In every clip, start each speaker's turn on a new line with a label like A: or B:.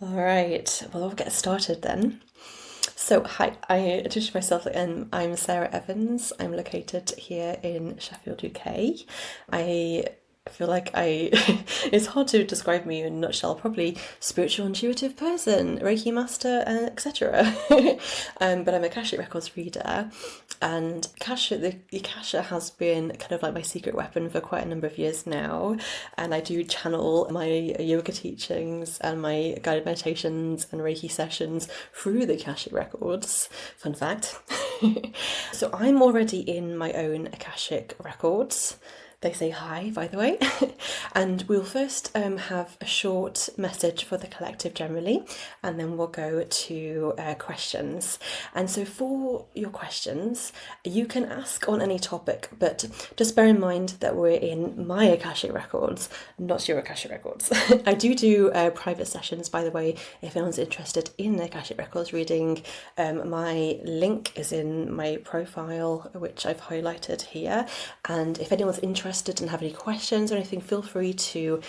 A: All right, well, we'll get started then. So, hi, I introduced myself again. I'm Sarah Evans. I'm located here in Sheffield, UK. I feel like it's hard to describe me in a nutshell. Probably spiritual, intuitive person, Reiki master, etc. But I'm a Akashic Records reader, and the Akasha has been kind of like my secret weapon for quite a number of years now. And I do channel my yoga teachings and my guided meditations and Reiki sessions through the Akashic Records. Fun fact. So I'm already in my own Akashic Records. They say hi, by the way. And we'll first have a short message for the collective generally, and then we'll go to questions. And so for your questions, you can ask on any topic, but just bear in mind that we're in my Akashic Records, not your Akashic Records. I do private sessions, by the way, if anyone's interested in Akashic Records reading. My link is in my profile, which I've highlighted here. And if anyone's interested and have any questions or anything, feel free to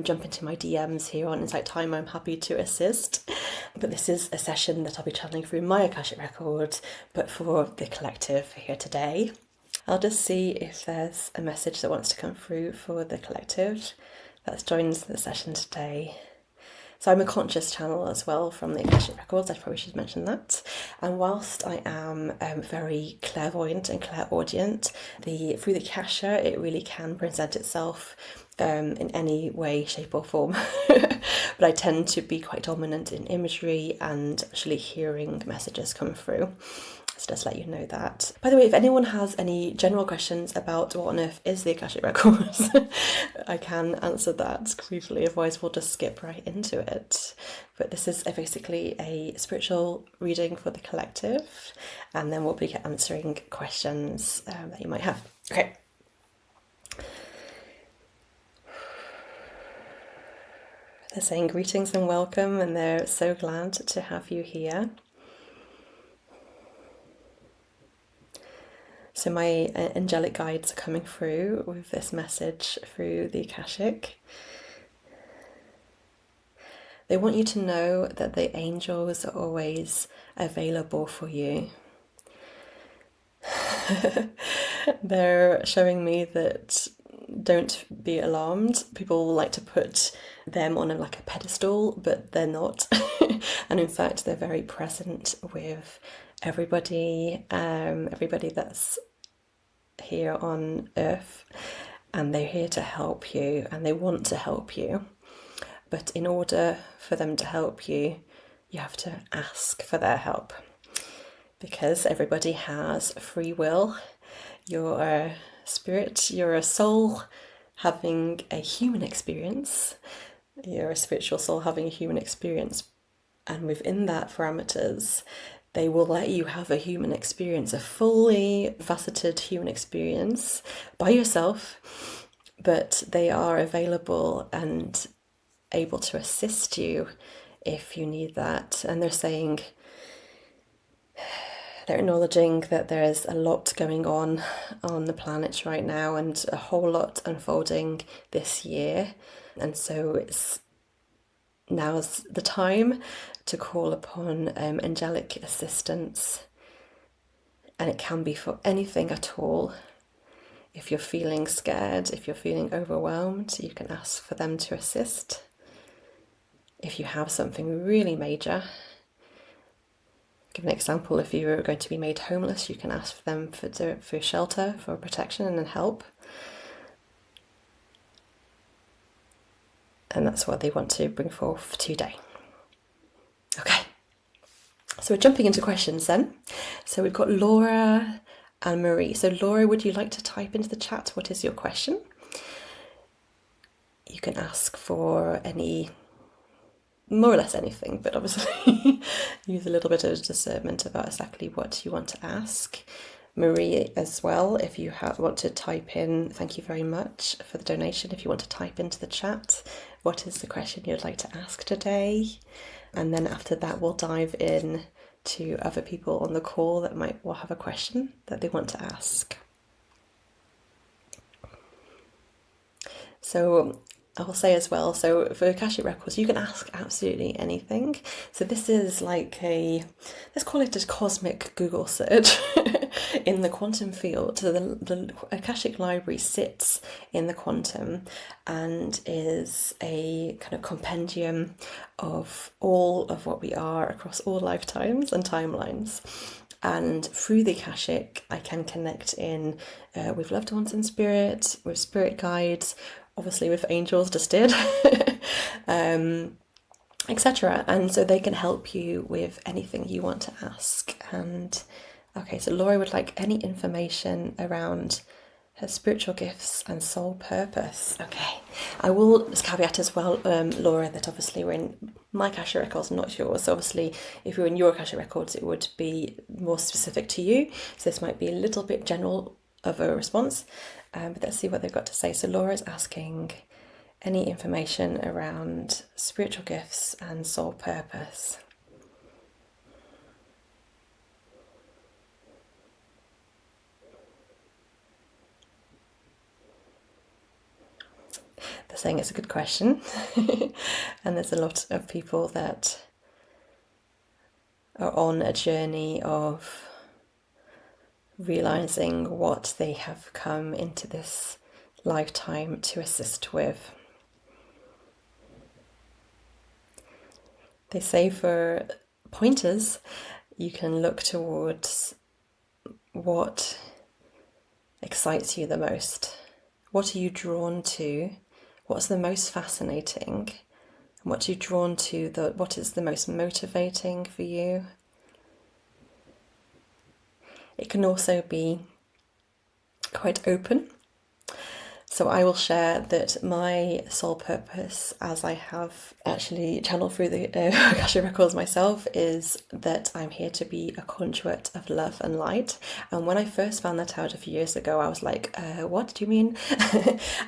A: jump into my DMs here on Insight Time. I'm happy to assist. But this is a session that I'll be channeling through my Akashic Records, but for the collective here today. I'll just see if there's a message that wants to come through for the collective that joins the session today. So I'm a conscious channel as well from the Akashic Records. I probably should mention that. And whilst I am very clairvoyant and clairaudient, through the Akasha, it really can present itself in any way, shape or form. But I tend to be quite dominant in imagery and actually hearing messages come through. So just let you know that. By the way, if anyone has any general questions about what on earth is the Akashic Records, I can answer that briefly, otherwise we'll just skip right into it. But this is basically a spiritual reading for the collective, and then we'll be answering questions that you might have. Okay. They're saying greetings and welcome, and they're so glad to have you here. So my angelic guides are coming through with this message through the Akashic. They want you to know that the angels are always available for you. They're showing me that don't be alarmed. People like to put them on like a pedestal, but they're not. And in fact, they're very present with everybody, everybody that's here on earth, and they're here to help you and they want to help you. But in order for them to help you, you have to ask for their help, because everybody has free will. You're a spirit, you're a soul having a human experience. You're a spiritual soul having a human experience, and within that parameters, they will let you have a human experience, a fully faceted human experience by yourself, but they are available and able to assist you if you need that. And they're saying, they're acknowledging that there is a lot going on the planet right now, and a whole lot unfolding this year. And so now's the time to call upon angelic assistance, and it can be for anything at all. If you're feeling scared, if you're feeling overwhelmed, you can ask for them to assist. If you have something really major, give an example, if you're going to be made homeless, you can ask for them for shelter, for protection and help. And that's what they want to bring forth today. Okay, so we're jumping into questions then. So we've got Laura and Marie. So Laura, would you like to type into the chat what is your question? You can ask for more or less anything, but obviously use a little bit of discernment about exactly what you want to ask. Marie as well, if you want to type in, thank you very much for the donation. If you want to type into the chat, what is the question you'd like to ask today? And then after that, we'll dive in to other people on the call that might have a question that they want to ask. So I will say as well, so for Akashic Records, you can ask absolutely anything. So this is like let's call it a cosmic Google search in the quantum field. So the Akashic Library sits in the quantum and is a kind of compendium of all of what we are across all lifetimes and timelines. And through the Akashic, I can connect in with loved ones in spirit, with spirit guides, obviously with angels, just did, etc. And so they can help you with anything you want to ask. And okay, so Laura would like any information around her spiritual gifts and soul purpose. Okay, I will just caveat as well, Laura, that obviously we're in my Akashic Records, not yours. So obviously, if you're in your Akashic Records, it would be more specific to you. So this might be a little bit general of a response, but let's see what they've got to say. So Laura's asking any information around spiritual gifts and soul purpose. They're saying it's a good question, and there's a lot of people that are on a journey of realizing what they have come into this lifetime to assist with. They say for pointers, you can look towards what excites you the most. What are you drawn to? What's the most fascinating? And what are you drawn to? What is the most motivating for you? It can also be quite open. So I will share that my soul purpose, as I have actually channeled through the Akashic Records myself, is that I'm here to be a conduit of love and light. And when I first found that out a few years ago, I was like, what do you mean?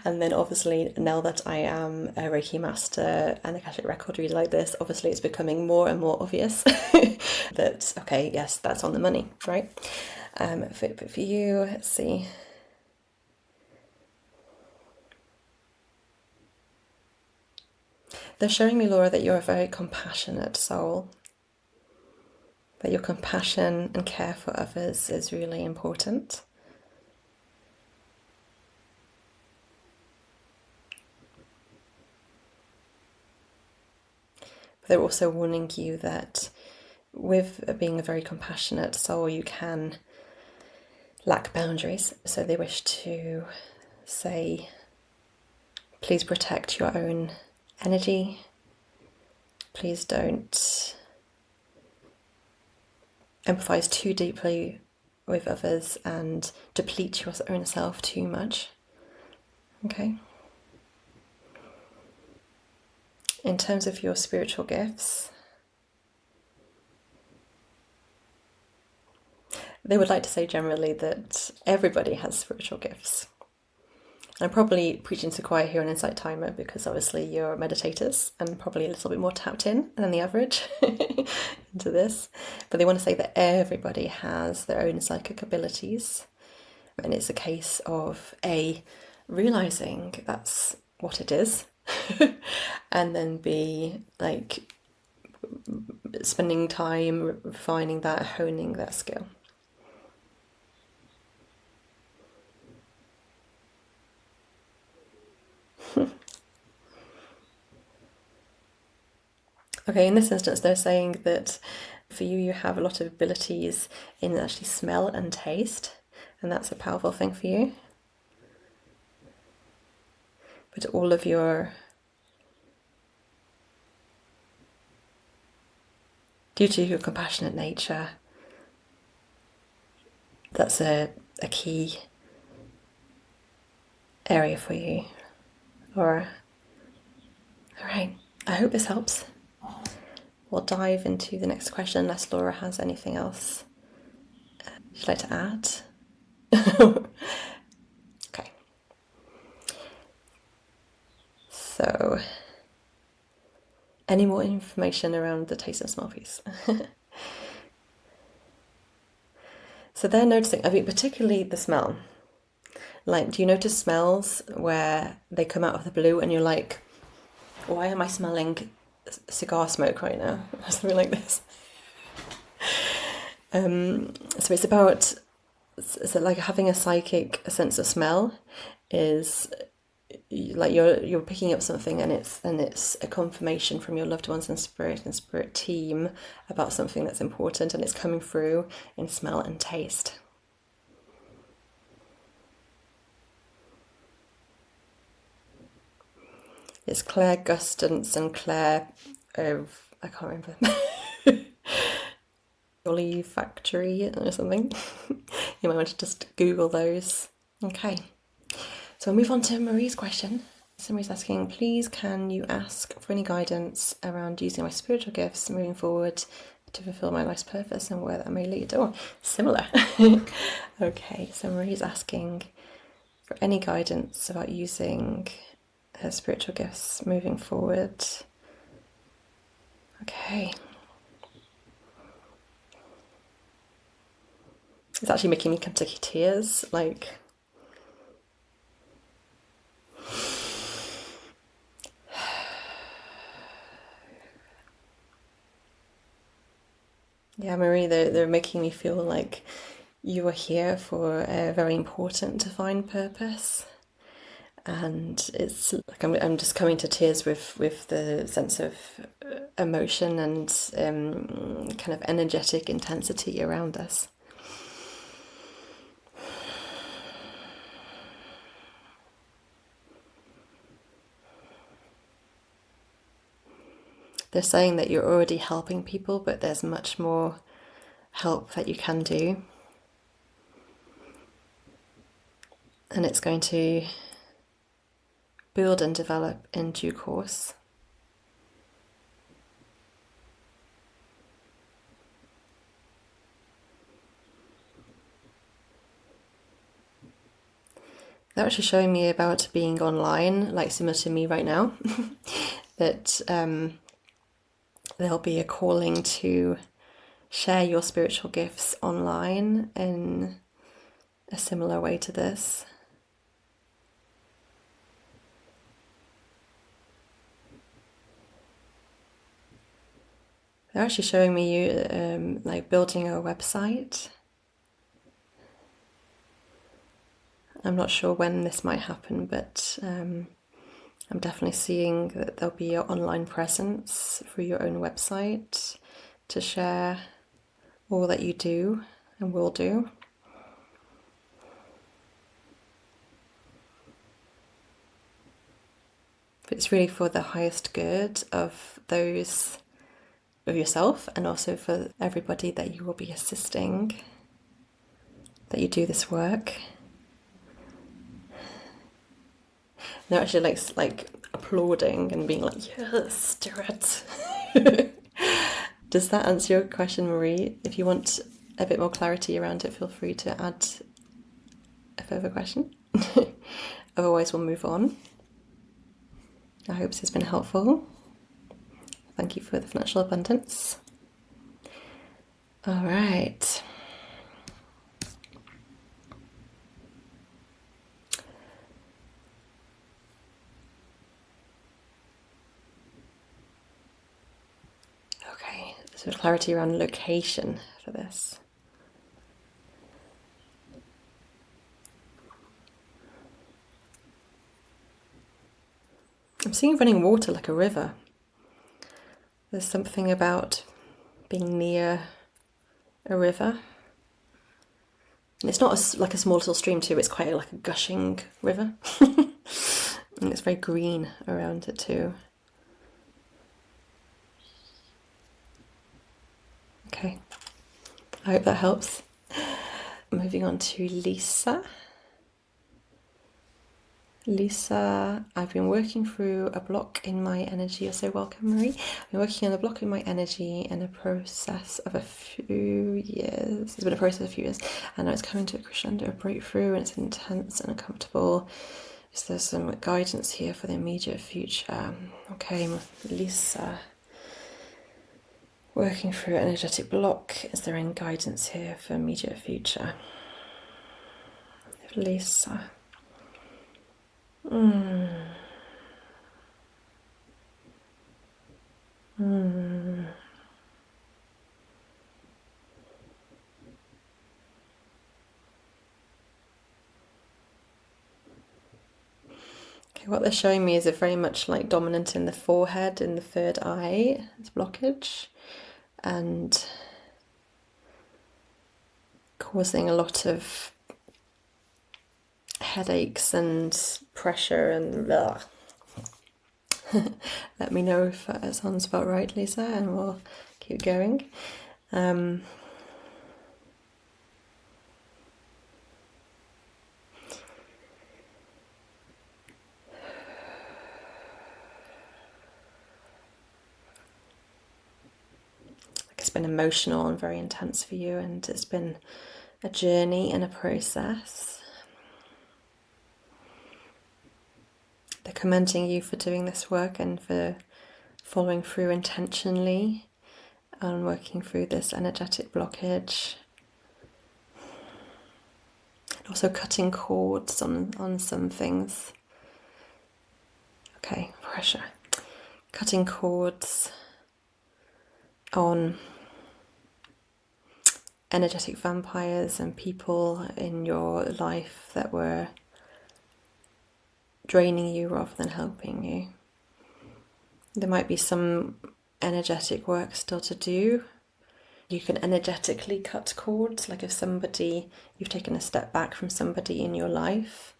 A: And then obviously now that I am a Reiki master and Akashic record reader like this, obviously it's becoming more and more obvious that, okay, yes, that's on the money, right? For you, let's see. They're showing me, Laura, that you're a very compassionate soul, that your compassion and care for others is really important. But they're also warning you that with being a very compassionate soul, you can lack boundaries. So they wish to say, please protect your own energy. Please don't empathize too deeply with others and deplete your own self too much. Okay. In terms of your spiritual gifts, they would like to say generally that everybody has spiritual gifts. I'm probably preaching to choir here on Insight Timer because obviously you're meditators and probably a little bit more tapped in than the average into this. But they want to say that everybody has their own psychic abilities. And it's a case of A, realizing that's what it is, and then B, like spending time refining that, honing that skill. Okay, in this instance, they're saying that for you, you have a lot of abilities in actually smell and taste, and that's a powerful thing for you. But all of your, due to your compassionate nature, that's a key area for you. All right, I hope this helps. We'll dive into the next question unless Laura has anything else she'd like to add. Okay. So, any more information around the taste and smell piece? So they're noticing, I mean, particularly the smell. Like, do you notice smells where they come out of the blue and you're like, why am I smelling cigar smoke right now? Or something like this. So it's about, so like having a psychic sense of smell is like you're picking up something, and it's a confirmation from your loved ones and spirit team about something that's important, and it's coming through in smell and taste. It's Claire Gustance and Claire of, I can't remember, Olive Factory or something. You might want to just Google those. Okay, so we'll move on to Marie's question. Somebody's asking, please can you ask for any guidance around using my spiritual gifts moving forward to fulfill my life's purpose and where that may lead? Oh, similar. Okay, so Marie's asking for any guidance about using her spiritual gifts moving forward. Okay. It's actually making me come to tears, like... Yeah, Marie, they're making me feel like you are here for a very important divine purpose. And it's like I'm just coming to tears with the sense of emotion and kind of energetic intensity around us. They're saying that you're already helping people, but there's much more help that you can do. And it's going to build and develop in due course. They're actually showing me about being online, like similar to me right now, that there'll be a calling to share your spiritual gifts online in a similar way to this. They're actually showing me you like building a website. I'm not sure when this might happen, but I'm definitely seeing that there'll be an online presence for your own website to share all that you do and will do. But it's really for the highest good of those, of yourself, and also for everybody that you will be assisting, that you do this work. They're actually like applauding and being like, yes, do it. Does that answer your question, Marie? If you want a bit more clarity around it, feel free to add a further question. Otherwise, we'll move on. I hope this has been helpful. Thank you for the financial abundance. All right. Okay, so clarity around location for this. I'm seeing running water like a river. There's something about being near a river. And it's not like a small little stream too, it's quite like a gushing river. And it's very green around it too. Okay, I hope that helps. Moving on to Lisa. Lisa, I've been working through a block in my energy. You're so welcome, Marie. I've been working on a block in my energy in a process of a few years. It's been a process of a few years, and now it's coming to a crescendo, a breakthrough, and it's intense and uncomfortable. Is there some guidance here for the immediate future? Okay, Lisa. Working through an energetic block. Is there any guidance here for immediate future? Lisa. Okay, what they're showing me is a very much like dominant in the forehead, in the third eye, it's blockage, and causing a lot of headaches and pressure and blah. Let me know if that sounds about right, Lisa, and we'll keep going. It's been emotional and very intense for you, and it's been a journey and a process. They're commending you for doing this work and for following through intentionally and working through this energetic blockage. Also cutting cords on some things. Okay, pressure. Cutting cords on energetic vampires and people in your life that were draining you rather than helping you. There might be some energetic work still to do. You can energetically cut cords, like if somebody, you've taken a step back from somebody in your life,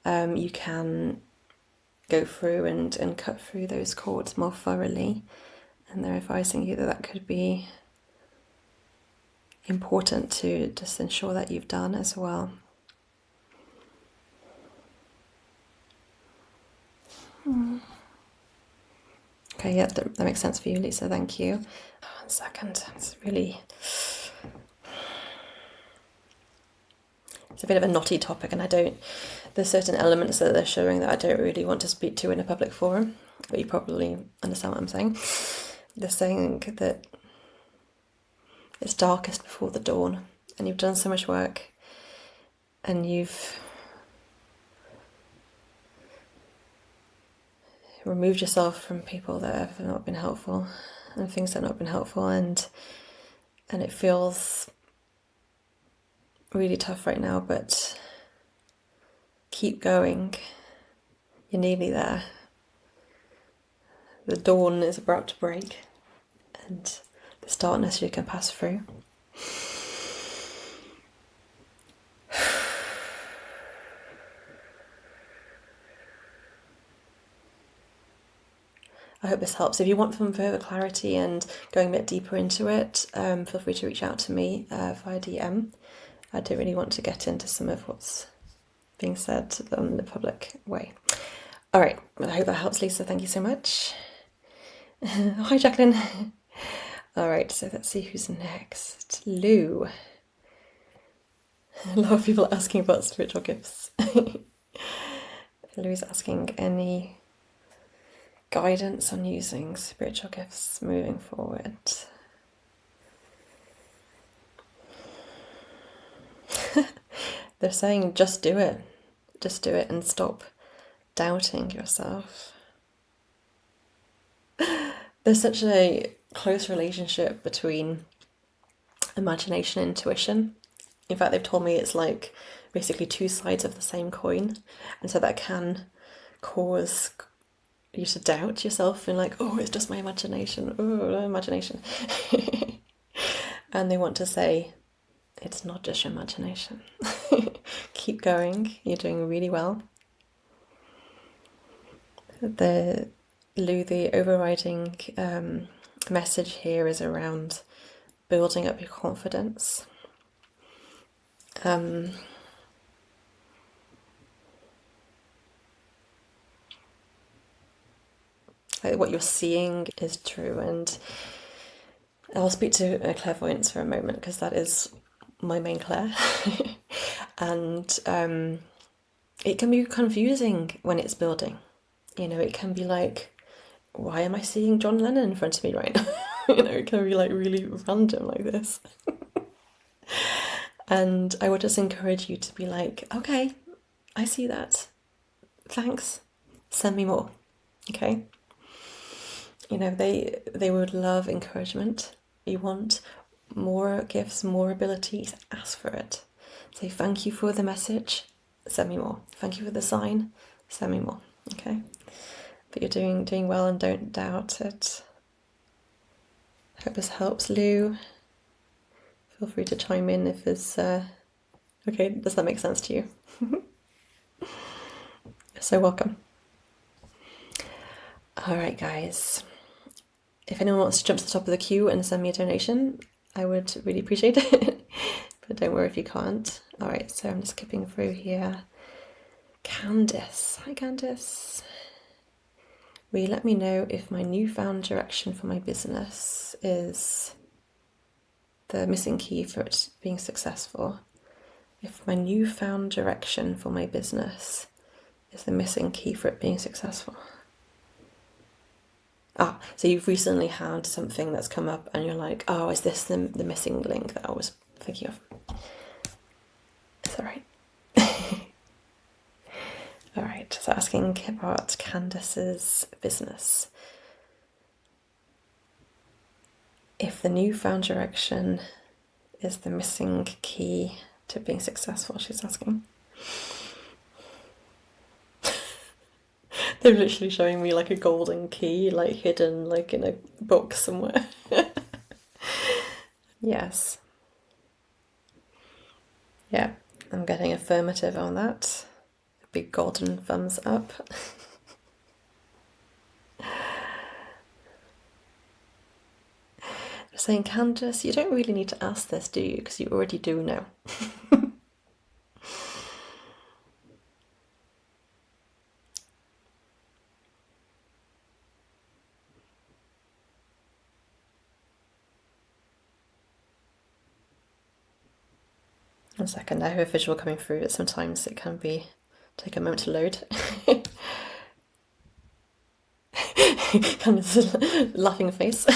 A: you can go through and cut through those cords more thoroughly. And they're advising you that that could be important to just ensure that you've done as well. Okay, yeah, that makes sense for you, Lisa, thank you. 1 second, it's a bit of a knotty topic, and there's certain elements that they're showing that I don't really want to speak to in a public forum, but you probably understand what I'm saying. They're saying that it's darkest before the dawn, and you've done so much work, and you've removed yourself from people that have not been helpful and things that have not been helpful, and it feels really tough right now, but keep going. You're nearly there. The dawn is about to break, and this darkness you can pass through. I hope this helps. If you want some further clarity and going a bit deeper into it, feel free to reach out to me via DM. I don't really want to get into some of what's being said in the public way. All right, I hope that helps, Lisa. Thank you so much. Hi, Jacqueline. All right, so let's see who's next. Lou. A lot of people asking about spiritual gifts. Lou's asking any guidance on using spiritual gifts moving forward. They're saying just do it and stop doubting yourself. There's such a close relationship between imagination and intuition. In fact, they've told me it's like basically two sides of the same coin, and so that can cause you to doubt yourself and like, oh, it's just my imagination. Oh, imagination. And they want to say, it's not just your imagination. Keep going. You're doing really well. The overriding message here is around building up your confidence. Like what you're seeing is true, and I'll speak to clairvoyance for a moment because that is my main clair. And it can be confusing when it's building. You know, it can be like, why am I seeing John Lennon in front of me right now? You know, it can be like really random like this. And I would just encourage you to be like, okay, I see that. thanks, send me more. Okay? You know, they would love encouragement. You want more gifts, more abilities, ask for it. Say thank you for the message, send me more. Thank you for the sign, send me more. Okay? But you're doing well, and don't doubt it. Hope this helps, Lou. Feel free to chime in if it's okay. Does that make sense to you? So welcome. All right, guys. If anyone wants to jump to the top of the queue and send me a donation, I would really appreciate it. But don't worry if you can't. All right, so I'm just skipping through here. Candice. Hi, Candice. Will you let me know if my newfound direction for my business is the missing key for it being successful? If my newfound direction for my business is the missing key for it being successful. Ah, so you've recently had something that's come up and you're like, oh, is this the missing link that I was thinking of? Is that right? All right, so asking about Candice's business. If the newfound direction is the missing key to being successful, she's asking. They're literally showing me like a golden key, like hidden like in a book somewhere. Yes. Yeah, I'm getting affirmative on that. A big golden thumbs up. They're saying, Candice, you don't really need to ask this, do you? Because you already do know. One second, I have a visual coming through. Sometimes it can take a moment to load. Kind of laughing face.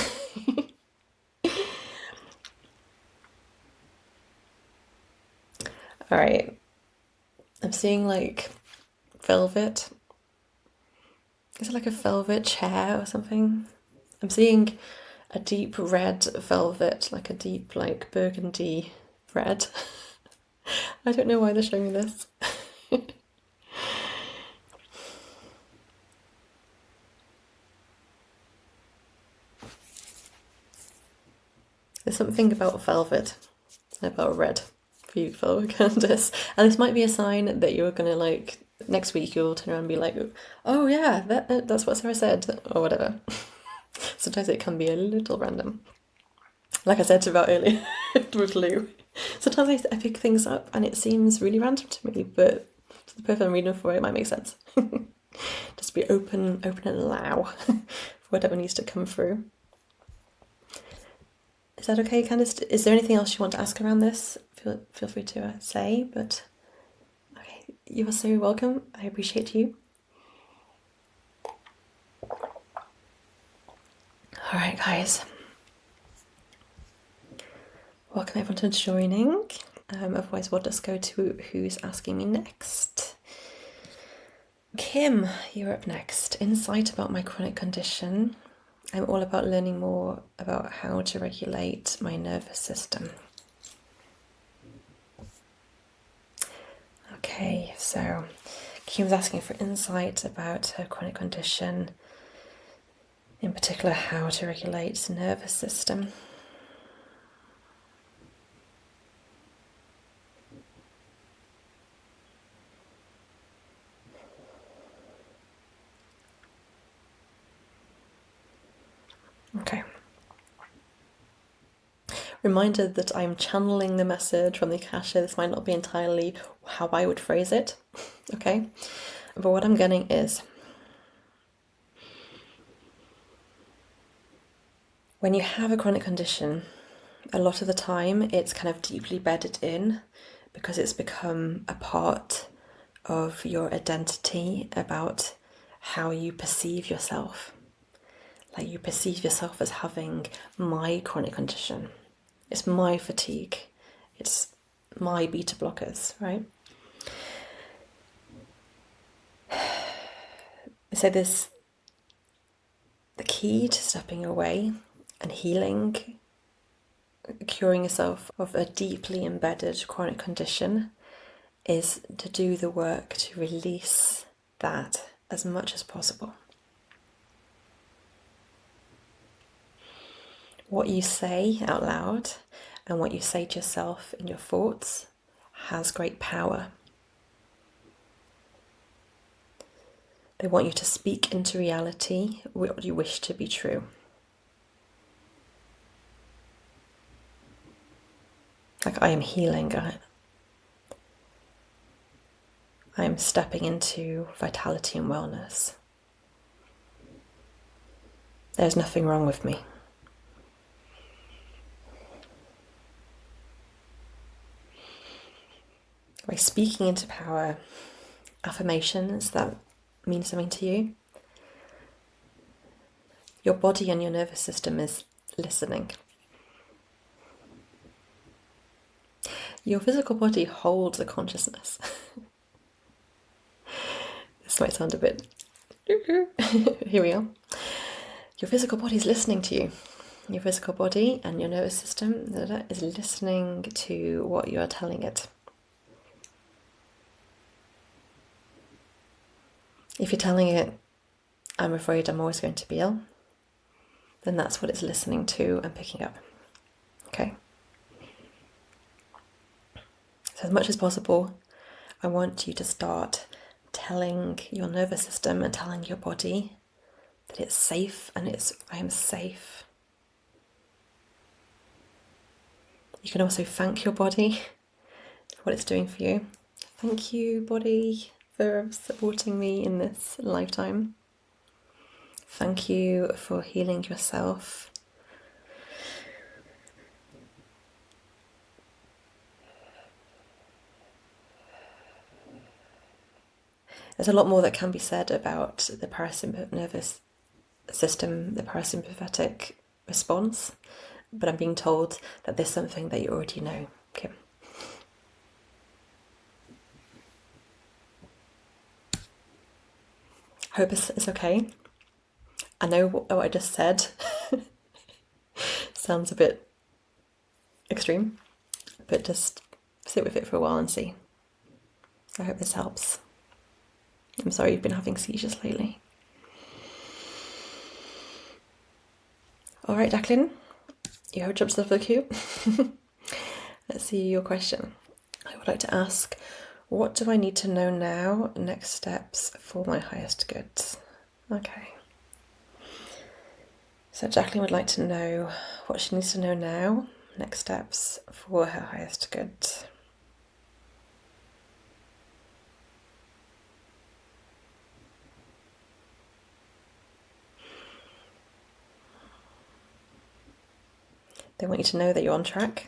A: All right, I'm seeing like velvet. Is it like a velvet chair or something? I'm seeing a deep red velvet, like a deep like burgundy red. I don't know why they're showing me this. There's something about velvet, about red for you, fellow Candice. And this might be a sign that you're gonna like, next week you'll turn around and be like, oh yeah, that's what Sarah said, or whatever. Sometimes it can be a little random. Like I said about earlier with Lou. Sometimes I pick things up and it seems really random to me, but to the person I'm reading for, it might make sense. Just be open and allow for whatever needs to come through. Is that okay, Candice? Is there anything else you want to ask around this? Feel free to say, but okay, you are so welcome. I appreciate you. All right, guys. Welcome everyone to joining. Otherwise, we'll just go to who's asking me next. Kim, you're up next. Insight about my chronic condition. I'm all about learning more about how to regulate my nervous system. Okay, so Kim's asking for insight about her chronic condition, in particular how to regulate the nervous system. Okay. Reminder that I'm channeling the message from the Akasha. This might not be entirely how I would phrase it, okay? But what I'm getting is, when you have a chronic condition, a lot of the time it's kind of deeply bedded in because it's become a part of your identity about how you perceive yourself. Like you perceive yourself as having my chronic condition. It's my fatigue. It's my beta blockers, right? They say this, the key to stepping away and healing, curing yourself of a deeply embedded chronic condition, is to do the work to release that as much as possible. What you say out loud and what you say to yourself in your thoughts has great power. They want you to speak into reality what you wish to be true. Like, I am healing, I am stepping into vitality and wellness. There's nothing wrong with me. By speaking into power, affirmations that mean something to you, your body and your nervous system is listening. Your physical body holds a consciousness. This might sound a bit... Here we are. Your physical body is listening to you. Your physical body and your nervous system is listening to what you are telling it. If you're telling it, I'm afraid I'm always going to be ill, then that's what it's listening to and picking up. Okay? So as much as possible, I want you to start telling your nervous system and telling your body that it's safe, and I am safe. You can also thank your body for what it's doing for you. Thank you, body, for supporting me in this lifetime. Thank you for healing yourself. There's a lot more that can be said about the parasympathetic nervous system, the parasympathetic response, but I'm being told that there's something that you already know. Okay. Hope it's okay. I know what I just said sounds a bit extreme, but just sit with it for a while and see. I hope this helps. I'm sorry you've been having seizures lately. Alright, Jacqueline, you have jumped to the queue. Let's see your question. I would like to ask, what do I need to know now? Next steps for my highest good. Okay. So Jacqueline would like to know what she needs to know now. Next steps for her highest good. They want you to know that you're on track.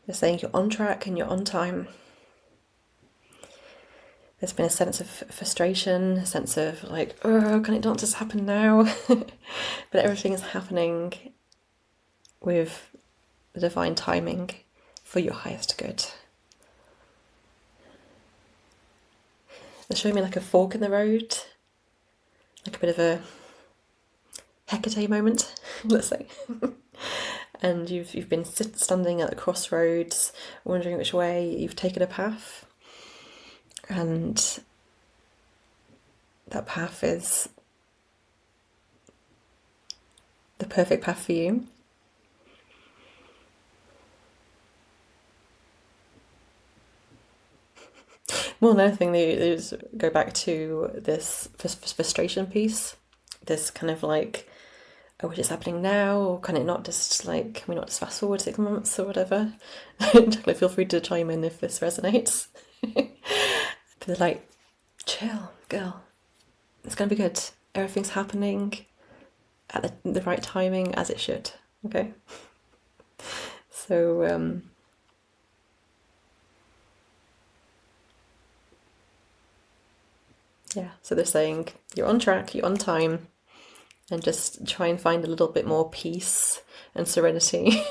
A: They're saying you're on track and you're on time. There's been a sense of frustration, a sense of like, oh, can it not just happen now? But everything is happening with the divine timing for your highest good. They're showing me like a fork in the road, like a bit of a Hecate moment, let's say. And you've been standing at the crossroads, wondering which way you've taken a path. And that path is the perfect path for you. More than anything, they just go back to this frustration piece, this kind of like, oh, which is happening now, or can it not just like, can we not just fast forward 6 months or whatever? Feel free to chime in if this resonates. They're like, chill, girl, it's gonna be good. Everything's happening at the right timing, as it should. Okay. So yeah, so they're saying you're on track, you're on time, and just try and find a little bit more peace and serenity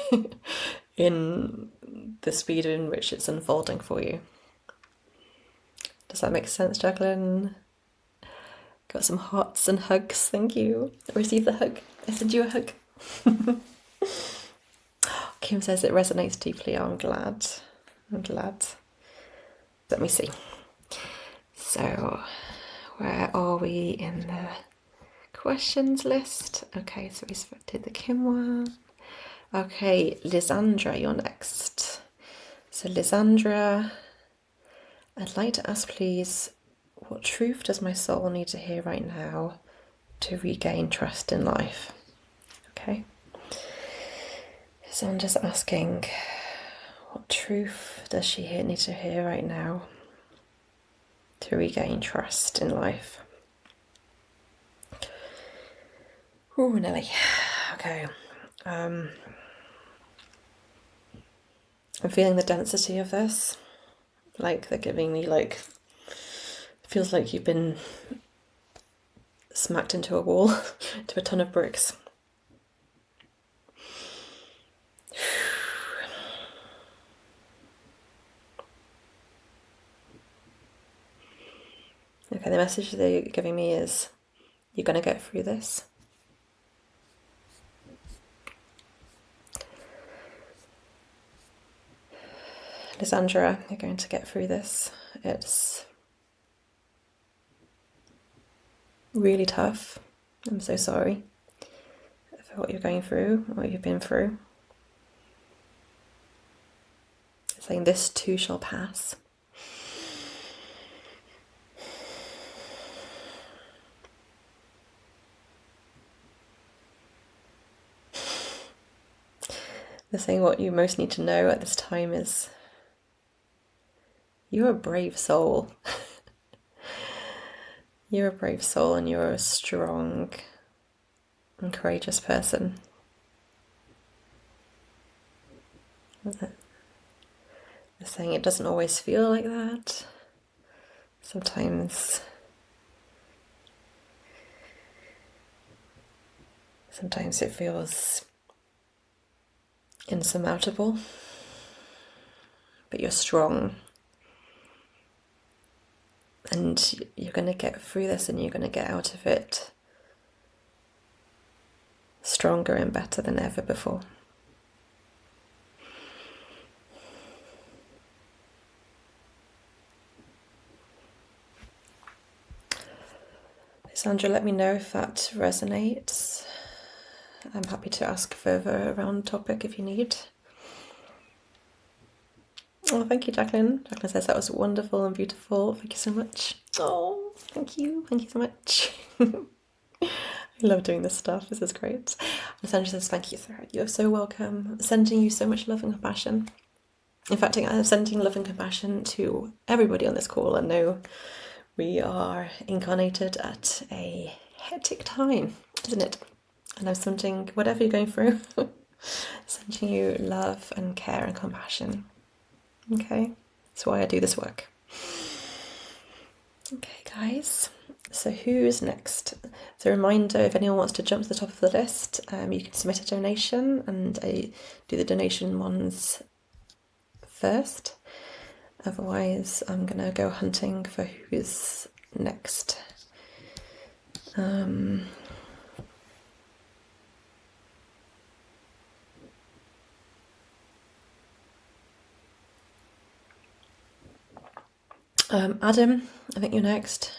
A: in the speed in which it's unfolding for you. Does that make sense, Jacqueline? Got some hearts and hugs, thank you. I received the hug. I sent you a hug. Kim says it resonates deeply. Oh, I'm glad. I'm glad. Let me see. So, where are we in the questions list? Okay, so we did the Kim one. Okay, Lysandra, you're next. So, Lysandra, I'd like to ask, please, what truth does my soul need to hear right now to regain trust in life? Okay. So I'm just asking, what truth does she need to hear right now to regain trust in life? Ooh, Nelly. Okay. I'm feeling the density of this. Like they're giving me like, it feels like you've been smacked into a wall, to a ton of bricks. Okay, the message they're giving me is, you're going to get through this. Lysandra, you're going to get through this. It's really tough. I'm so sorry for what you're going through, what you've been through. It's saying this too shall pass. They're saying what you most need to know at this time is you're a brave soul. You're a brave soul and you're a strong and courageous person. They're saying it doesn't always feel like that. Sometimes it feels insurmountable, but you're strong. And you're going to get through this and you're going to get out of it stronger and better than ever before. Sandra, let me know if that resonates. I'm happy to ask further around the topic if you need. Oh, thank you, Jacqueline. Jacqueline says that was wonderful and beautiful. Thank you so much. Oh, thank you. Thank you so much. I love doing this stuff. This is great. Sandra says, thank you, Sarah. You're so welcome. Sending you so much love and compassion. In fact, I'm sending love and compassion to everybody on this call. I know we are incarnated at a hectic time, isn't it? And I'm sending, whatever you're going through, sending you love and care and compassion. Okay, that's why I do this work. Okay, guys, so who's next? So a reminder, if anyone wants to jump to the top of the list, you can submit a donation, and I do the donation ones first. Otherwise, I'm going to go hunting for who's next. Adam, I think you're next.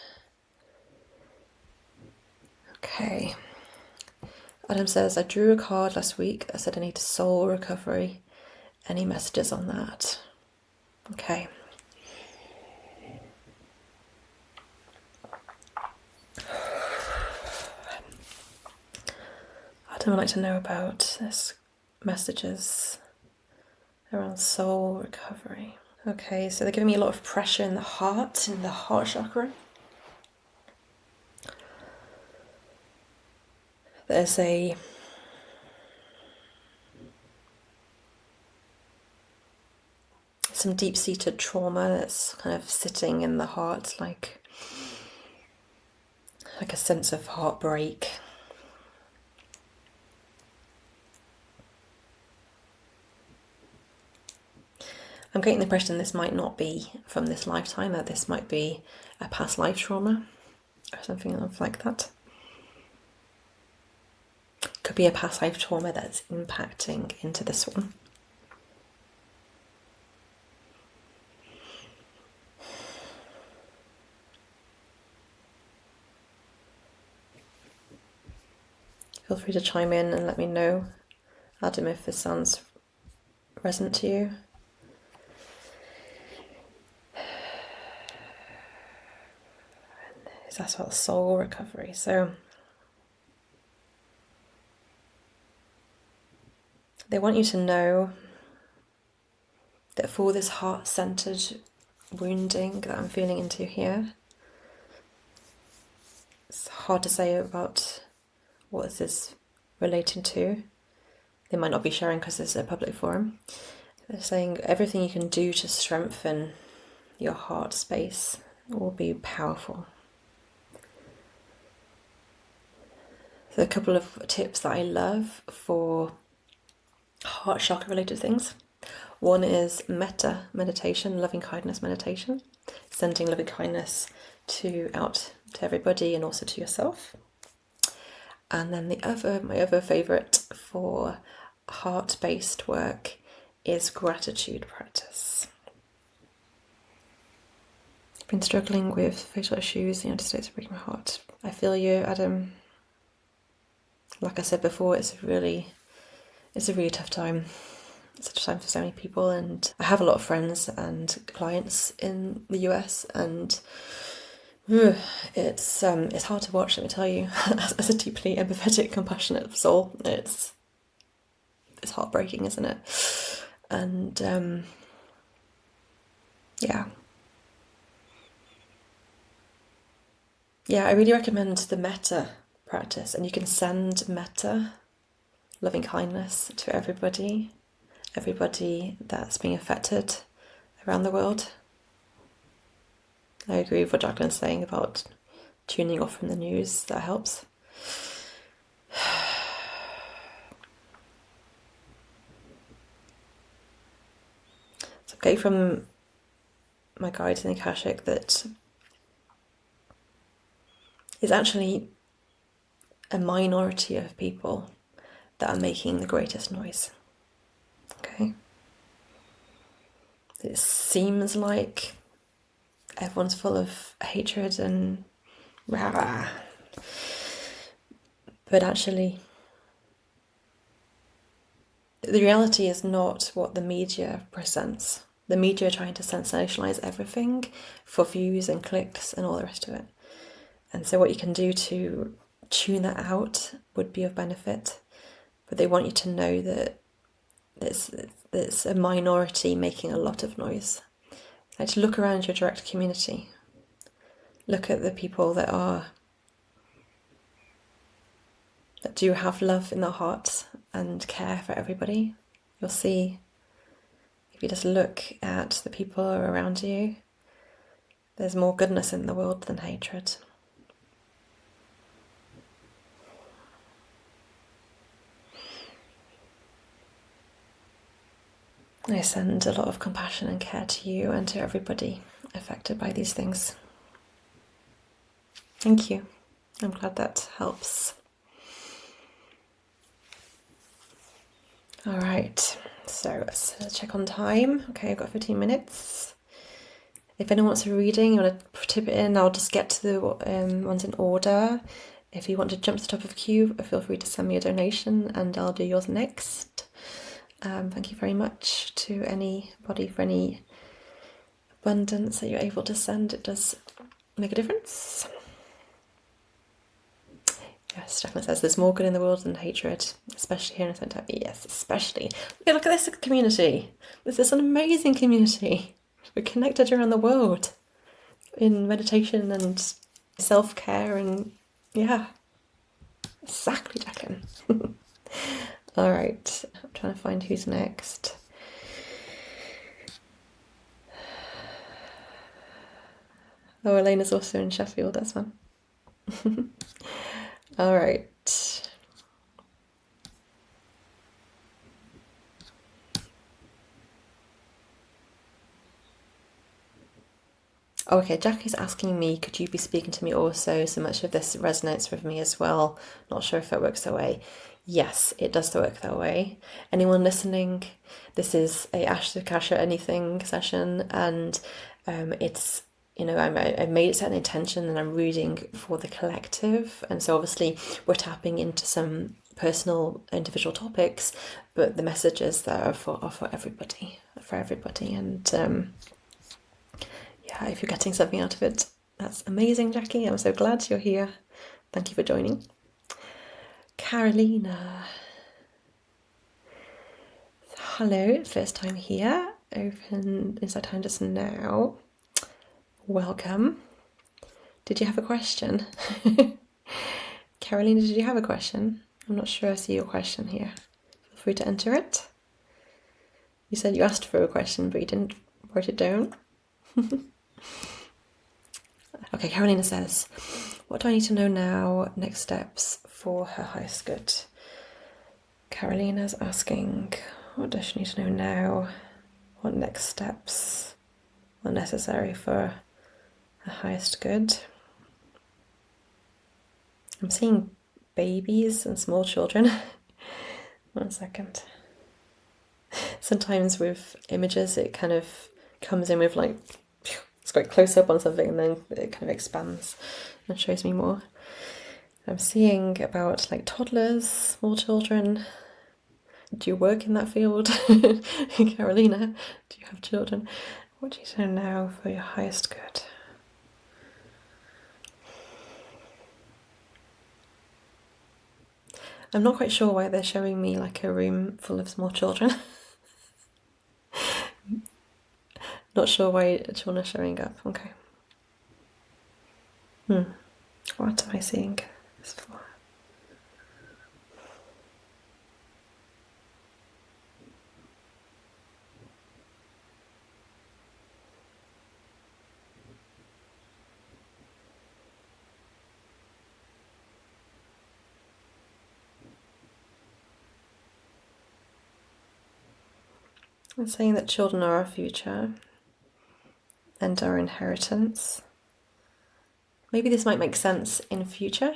A: Okay. Adam says, I drew a card last week that said I need soul recovery. Any messages on that? Okay. Adam would like to know about this messages around soul recovery. Okay, so they're giving me a lot of pressure in the heart chakra. There's some deep-seated trauma that's kind of sitting in the heart, like a sense of heartbreak. I'm getting the impression this might not be from this lifetime, that this might be a past life trauma. or something like that. Could be a past life trauma that's impacting into this one. Feel free to chime in and let me know, Adam, if this sounds resonant to you. That's about soul recovery. So they want you to know that for this heart-centered wounding that I'm feeling into here, it's hard to say about what is this relating to. They might not be sharing because this is a public forum. They're saying everything you can do to strengthen your heart space will be powerful. So a couple of tips that I love for heart chakra related things. One is metta meditation, loving kindness meditation, sending loving kindness out to everybody and also to yourself. And then my other favourite for heart-based work is gratitude practice. I've been struggling with facial issues, the United States are breaking my heart. I feel you, Adam. Like I said before, it's a really tough time. It's such a time for so many people, and I have a lot of friends and clients in the US, and it's hard to watch, let me tell you. As a deeply empathetic, compassionate soul, it's heartbreaking, isn't it? And yeah, I really recommend the metta practice, and you can send metta, loving kindness, to everybody that's being affected around the world. I agree with what Jacqueline's saying about tuning off from the news. That helps. So okay, from my guides in Akashic, that is actually a minority of people that are making the greatest noise. Okay? It seems like everyone's full of hatred and rah. But actually, the reality is not what the media presents. The media are trying to sensationalize everything for views and clicks and all the rest of it. And so what you can do to tune that out would be of benefit. But they want you to know that there's a minority making a lot of noise. Like, to look around your direct community. Look at the people that do have love in their hearts and care for everybody. You'll see, if you just look at the people around you, there's more goodness in the world than hatred. I send a lot of compassion and care to you and to everybody affected by these things. Thank you. I'm glad that helps. All right, so let's check on time. Okay, I've got 15 minutes. If anyone wants a reading, you want to tip it in, I'll just get to the ones in order. If you want to jump to the top of the queue, feel free to send me a donation and I'll do yours next. Thank you very much to anybody for any abundance that you're able to send. It does make a difference. Yes, Jacqueline says there's more good in the world than hatred, especially here in Centre. Yes, especially. Look at this community. This is an amazing community. We're connected around the world in meditation and self-care, and yeah, exactly, Jacqueline. All right, I'm trying to find who's next. Oh, Elena's also in Sheffield, that's fun. All right. Okay, Jackie's asking me, could you be speaking to me also? So much of this resonates with me as well. Not sure if it works that way. Yes, it does work that way. Anyone listening, this is a Akasha anything session, and it's, you know, I made it set an intention and I'm reading for the collective. And so obviously we're tapping into some personal individual topics, but the messages there are for everybody, And yeah, if you're getting something out of it, that's amazing, Jackie. I'm so glad you're here. Thank you for joining. Carolina. Hello, first time here. Open Inside Time just now. Welcome. Did you have a question? Carolina, did you have a question? I'm not sure I see your question here. Feel free to enter it. You said you asked for a question, but you didn't write it down. Okay, Carolina says, what do I need to know now? Next steps for her highest good. Carolina's asking, what does she need to know now? What next steps are necessary for her highest good? I'm seeing babies and small children. 1 second. Sometimes with images, it kind of comes in with like, it's quite close up on something and then it kind of expands and shows me more. I'm seeing about like toddlers, small children. Do you work in that field? Carolina, do you have children? What do you know now for your highest good? I'm not quite sure why they're showing me like a room full of small children. Not sure why children are showing up. Okay. What am I seeing this for? I'm saying that children are our future and our inheritance. Maybe this might make sense in future,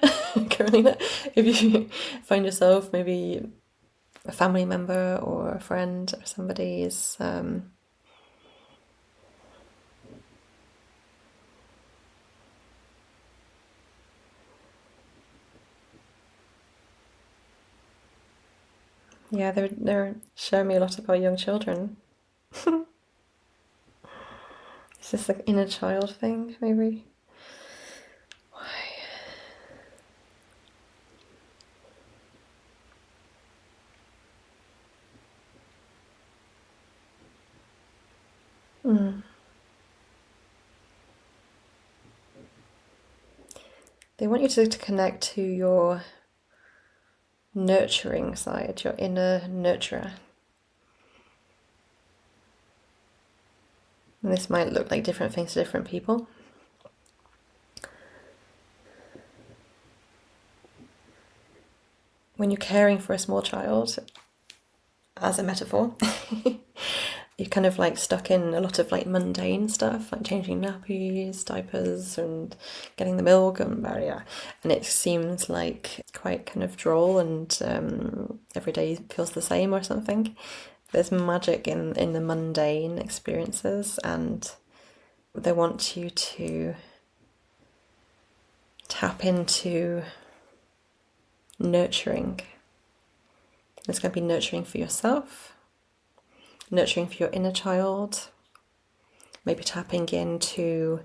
A: Carolina, if you find yourself maybe a family member or a friend or somebody is yeah, they're showing me a lot about young children. Is this like inner child thing, maybe? Why? They want you to connect to your nurturing side, your inner nurturer. And this might look like different things to different people. When you're caring for a small child, as a metaphor, you're kind of like stuck in a lot of like mundane stuff, like changing nappies, diapers, and getting the milk, and it seems like quite kind of droll, and every day feels the same or something. There's magic in the mundane experiences, and they want you to tap into nurturing. It's going to be nurturing for yourself, nurturing for your inner child, maybe tapping into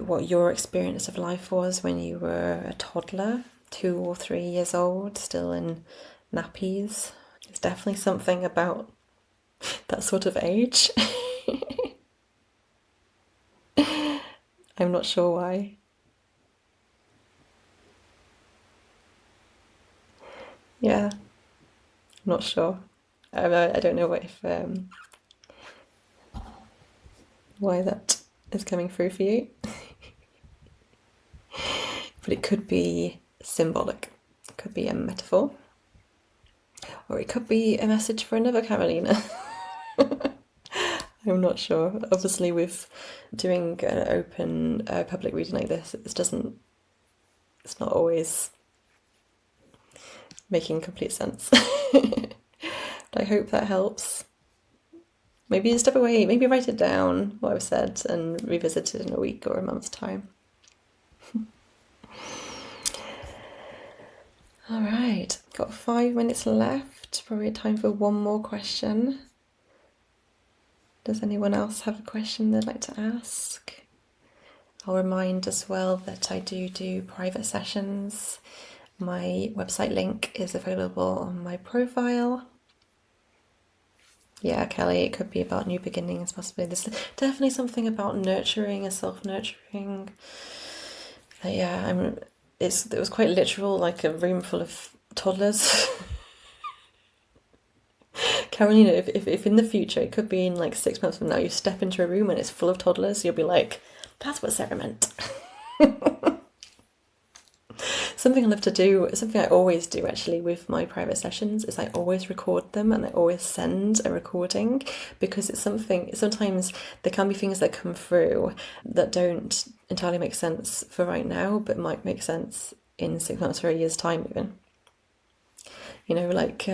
A: what your experience of life was when you were a toddler, 2 or 3 years old, still in nappies. It's definitely something about that sort of age. I'm not sure why. Yeah, I'm not sure. I don't know why that is coming through for you. But it could be symbolic. It could be a metaphor. Or it could be a message for another Carolina. I'm not sure. Obviously, with doing an open public reading like this, it's not always making complete sense. But I hope that helps. Maybe step away, maybe write it down, what I've said, and revisit it in a week or a month's time. All right, got 5 minutes left. Probably time for one more question. Does anyone else have a question they'd like to ask? I'll remind as well that I do private sessions. My website link is available on my profile. Yeah, Kelly, it could be about new beginnings, possibly. There's definitely something about nurturing and self-nurturing. Yeah, it was quite literal, like a room full of toddlers. Carolina, if in the future, it could be in like 6 months from now, you step into a room and it's full of toddlers, you'll be like, that's what Sarah meant. Something I love to do, something I always do actually with my private sessions, is I always record them and I always send a recording, because it's something, sometimes there can be things that come through that don't entirely make sense for right now, but might make sense in 6 months or a year's time even. You know, like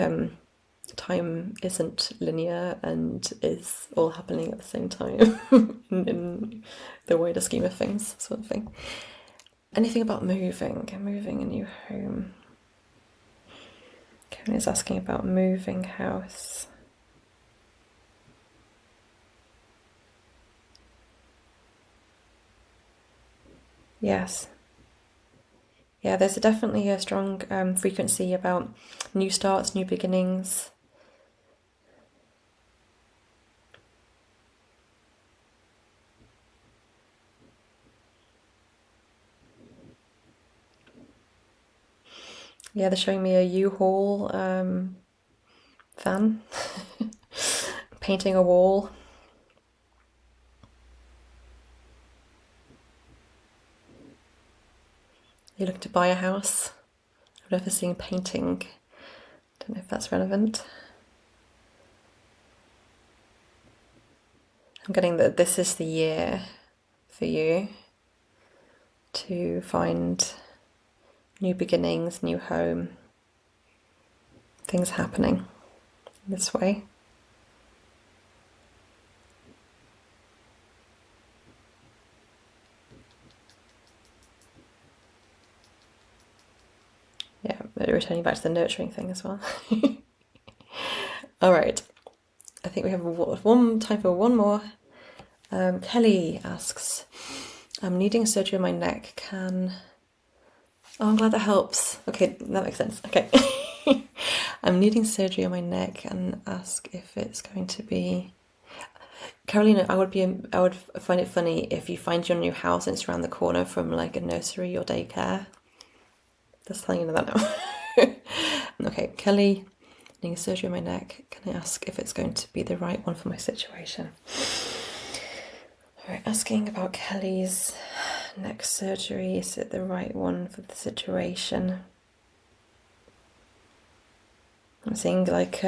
A: time isn't linear and is all happening at the same time in the wider scheme of things, sort of thing. Anything about moving a new home? Karen is asking about moving house. Yes. Yeah, there's definitely a strong frequency about new starts, new beginnings. Yeah, they're showing me a U-Haul van, painting a wall. You're looking to buy a house. I've never seen painting. Don't know if that's relevant. I'm getting that this is the year for you to find new beginnings, new home, things happening this way. Yeah, returning back to the nurturing thing as well. All right, I think we have time for one more. Kelly asks, I'm needing surgery on my neck. Oh, I'm glad that helps. Okay, that makes sense. Okay. I'm needing surgery on my neck and ask if it's going to be... Carolina, I would find it funny if you find your new house and it's around the corner from like a nursery or daycare. Just telling you that now. Okay, Kelly, needing surgery on my neck. Can I ask if it's going to be the right one for my situation? All right, asking about Kelly's neck surgery. Is it the right one for the situation? I'm seeing like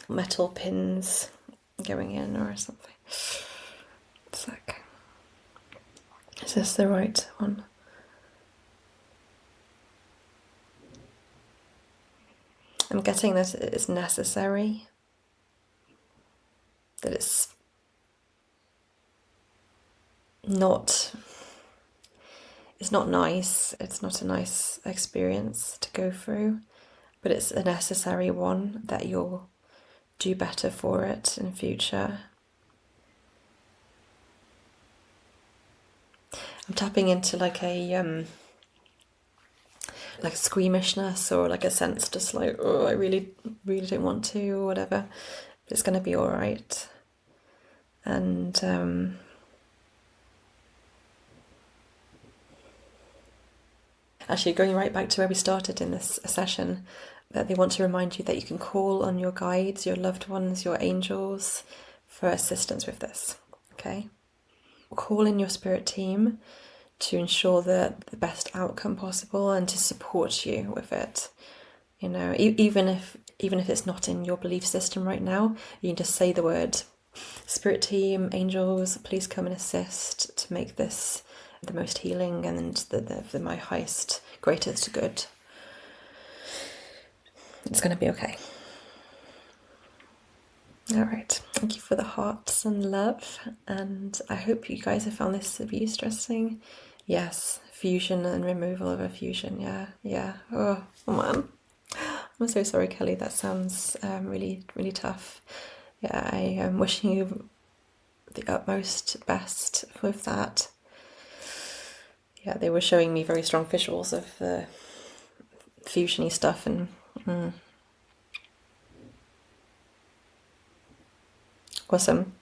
A: metal pins going in or something. It's like, is this the right one? I'm getting that it's necessary, that it's not nice, it's not a nice experience to go through, but it's a necessary one, that you'll do better for it in future. I'm tapping into like a squeamishness, or like a sense just like, oh, I really, really don't want to, or whatever. But it's going to be all right. And actually, going right back to where we started in this session, that they want to remind you that you can call on your guides, your loved ones, your angels for assistance with this, okay? Call in your spirit team to ensure the best outcome possible and to support you with it. You know, even if it's not in your belief system right now, you can just say the word Spirit team, angels, please come and assist to make this the most healing and my highest, greatest good. It's going to be okay. All right, thank you for the hearts and love, and I hope you guys have found this abuse stressing. Yes, fusion and removal of a fusion. Yeah. Oh man, I'm so sorry, Kelly. That sounds really, really tough. Yeah, I am wishing you the utmost best with that. Yeah, they were showing me very strong visuals of the fusiony stuff, and awesome.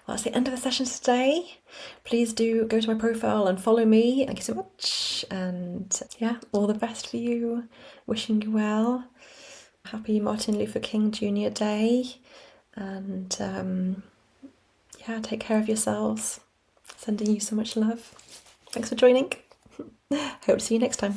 A: Well, that's the end of the session today. Please do go to my profile and follow me. Thank you so much. And yeah, all the best for you. Wishing you well. Happy Martin Luther King Jr. Day. And yeah, take care of yourselves. Sending you so much love. Thanks for joining. Hope to see you next time.